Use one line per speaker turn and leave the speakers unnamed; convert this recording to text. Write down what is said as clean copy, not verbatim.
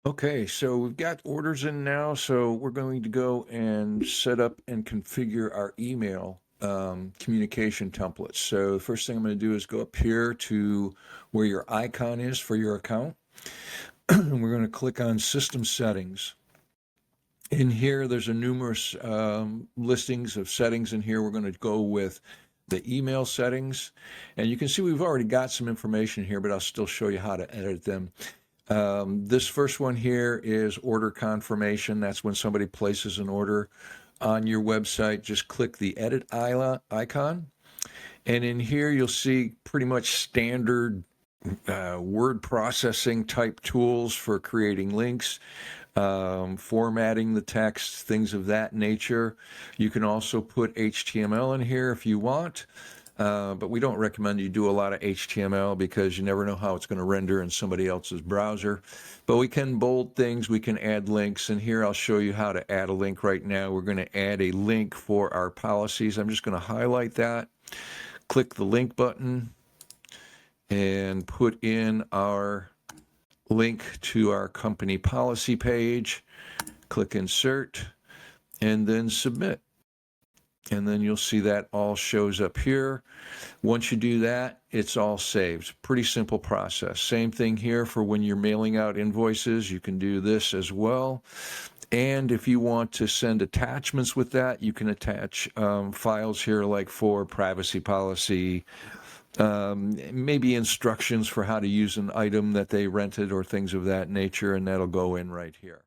Okay, so we've got orders in now, so we're going to go and set up and configure our email communication templates. So the first thing I'm going to do is go up here to where your icon is for your account. And we're going to click on System Settings. In here, there's a numerous listings of settings in here. We're going to go with the email settings. And you can see we've already got some information here, but I'll still show you how to edit them. This first one here is order confirmation. That's when somebody places an order on your website. Just click the edit icon. And in here, you'll see pretty much standard word processing type tools for creating links, formatting the text, things of that nature. You can also put HTML in here if you want. But we don't recommend you do a lot of HTML because you never know how it's going to render in somebody else's browser. But we can bold things, we can add links, and here I'll show you how to add a link right now. We're going to add a link for our policies. I'm just going to highlight that, click the link button, and put in our link to our company policy page. Click Insert, and then Submit. And then you'll see that all shows up here. Once you do that, it's all saved. Pretty simple process. Same thing here for when you're mailing out invoices. You can do this as well. And if you want to send attachments with that, you can attach files here like for privacy policy, maybe instructions for how to use an item that they rented or things of that nature, and that'll go in right here.